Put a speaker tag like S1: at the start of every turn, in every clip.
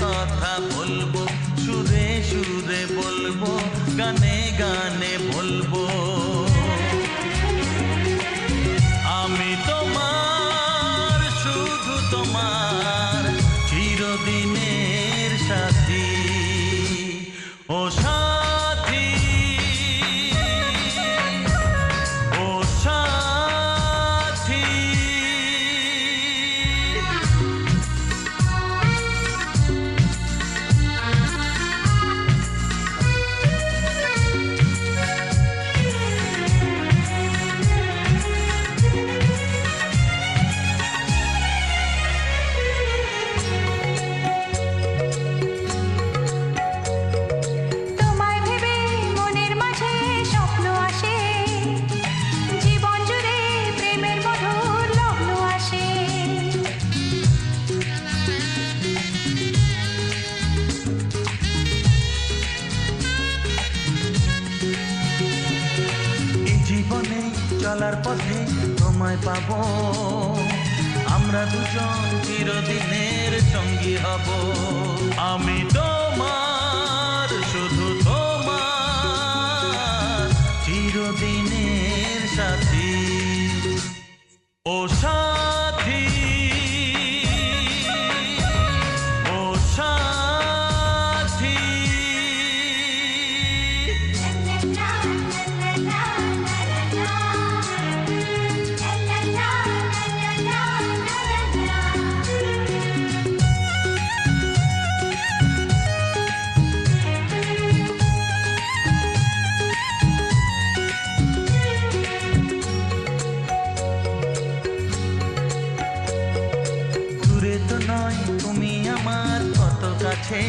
S1: কথা বলবো, সুরে সুরে বলবো, গানে গানে বলবো। আমি তোমার, শুধু তোমার, চিরদিনের সাথী। ও সাথী, ও সাথী। জীবনে চলার পথে তোমায় পাবো, আমরা দুজন চিরদিনের সঙ্গী হব। আমি তোমার, শুধু তোমার, চিরদিনের সাথী। ও সাথী, ও সাথী। তুমি আমার কত কাছে,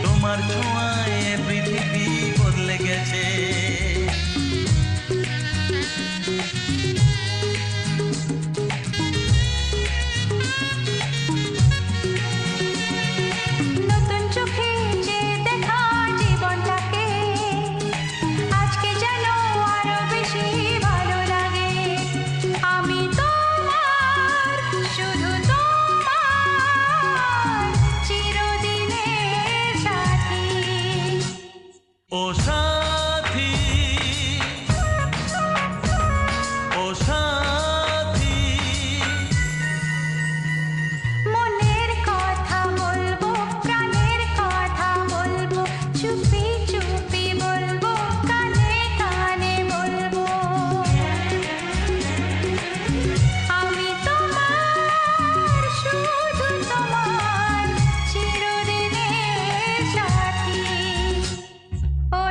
S1: তোমার ছোঁয়ায় পৃথিবী বদলে গেছে।
S2: নতুন চোখে যে দেখা জীবনটাকে আজকে যেন আরো বেশি ভালো লাগে। আমি তোমার, শুধু
S1: ও সাথী, ও সাথী।
S2: মনের কথা বলবো, প্রাণের কথা বলবো, চুপি চুপি বলবো, কানে কানে বলবো। আমি তোমার, শুধু তোমার, চিরদিনের সাথী। ও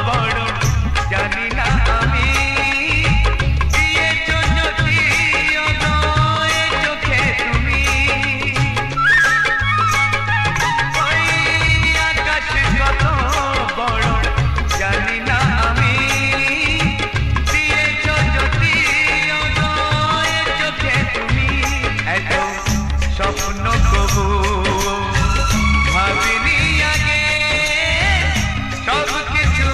S3: বড় জানি না আমি দিয়েছো যদি অদয় চোখে তুমি ওই আকাশ কত বড় জানি না আমি দিয়েছো যদি অদয় চোখে তুমি এত স্বপ্ন কবু ভাবিনি আগে সব কিছু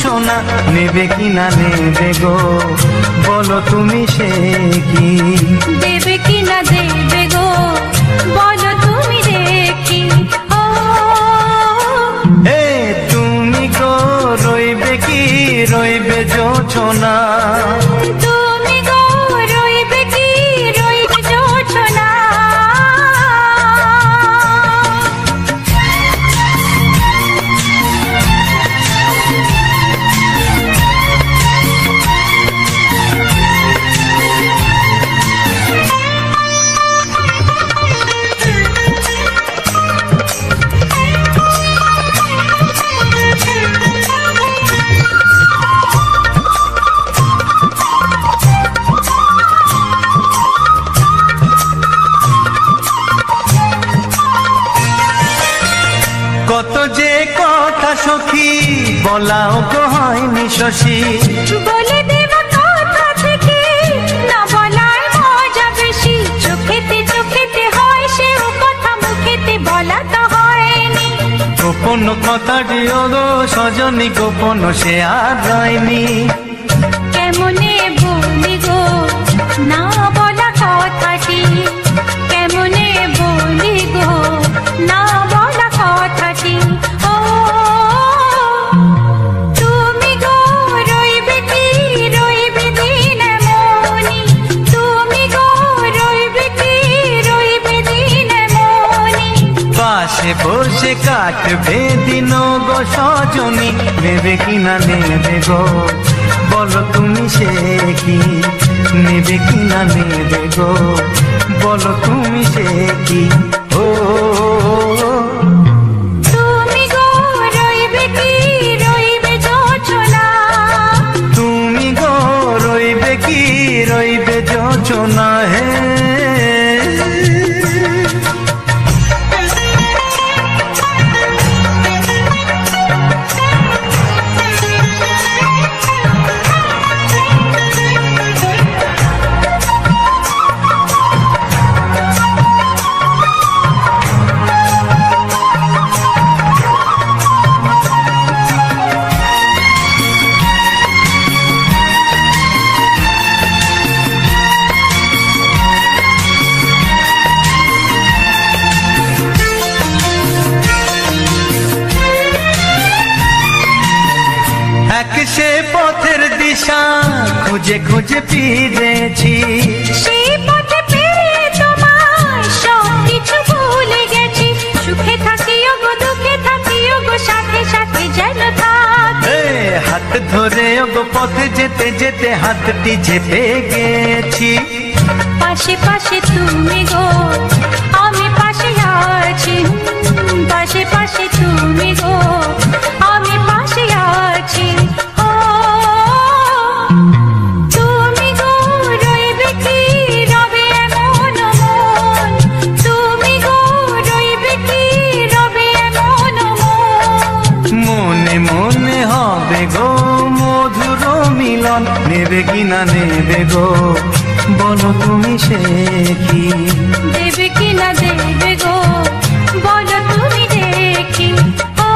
S4: সোনা নেবে কি না নেবে গো বলো তুমি সে কি
S2: দেবে কি না দেবে গো বলো তুমি দেখি ও
S4: হে তুমি গো রইবে কি রইবে জোছনা
S2: তুমি গো রইবে কি রইবে জোছনা
S4: কত যে কথা সখী বলাও তো হয়নি শশী
S2: বলে দেব কথা থেকে না বলার মজা বেশি চোখেতে হয় সেও কথা মুখেতে বলা তো হয়নি
S4: গোপন কথাটি গো সজনী গোপন সে আর রয়নি
S2: কেমনে বলি গো না বলা কথাটি কেমনে বলি গো না বলা কথাটি ও তুমি গো রইবে কি রইবে দিন মনি তুমি গো রইবে কি রইবে দিন মনি
S4: পাশে বসে কাটবে দিন গো সজনী নেবে কি না নেবে গো বলো তুমি সে কি নেবে কি না নেবে গো বলো তুমি সে কি ও
S2: তুমি গো রইবে কি রইবে জোছনা
S4: তুমি গো রইবে কি রইবে যোচনা হে এক সে পথের দিশা খুঁজে খুঁজে ফিরেছি
S2: সেই পথে পেয়ে তোমায় সব কিছু ভুলে গেছি সুখে থাকিও গো দুঃখে থাকিও গো সাথে সাথে যেন থাকি
S4: এ হাত ধরে গো পথে যেতে যেতে হাতটি চেপে গেছি
S2: পাশে পাশে তুমি গো আমি পাশে আছি পাশে পাশে তুমি গো আমি পাশে আছি ও তুমি গো রইবে কি রবে এমন মন তুমি গো রইবে কি রবে এমন মন
S4: মনে মনে হবে গো মধুর মিলন নেবে কি না নেবে গো বলো তুমি সে কি
S2: দেবে কি না দেবে গো বলো তুমি দেখি ও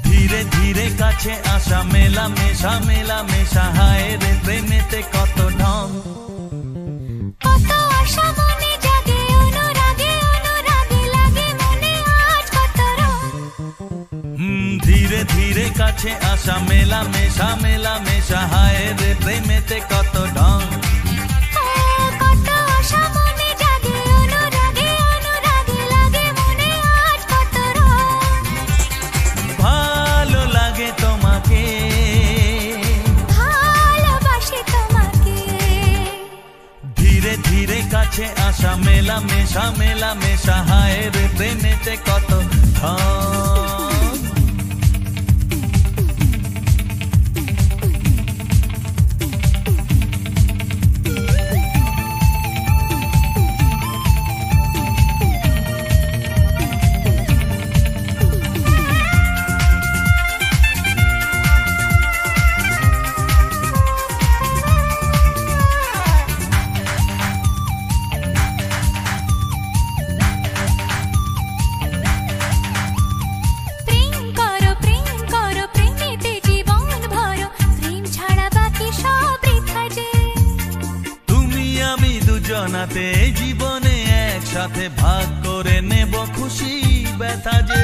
S1: ধীরে ধীরে কাছে আসা মেলা মেশা হায় রে প্রেমেতে কত ঢং
S2: কত আশা মনে জাগে অনুরাগে লাগে মনে আজ কত রং
S1: ধীরে ধীরে কাছে আসা মেলা মেশা হায় রে প্রেমেতে কত ঢং
S2: কত আশা মনে জাগে অনুরাগে লাগে মনে আজ কত রং
S1: ভালো লাগে তোমাকে
S2: ভালোবাসি তোমাকে
S1: ধীরে ধীরে কাছে আসা মেলা মেশা হায় রে প্রেমেতে কত ঢং একসাথে জীবনে একসাথে ভাগ করে নেব খুশি ব্যথা যে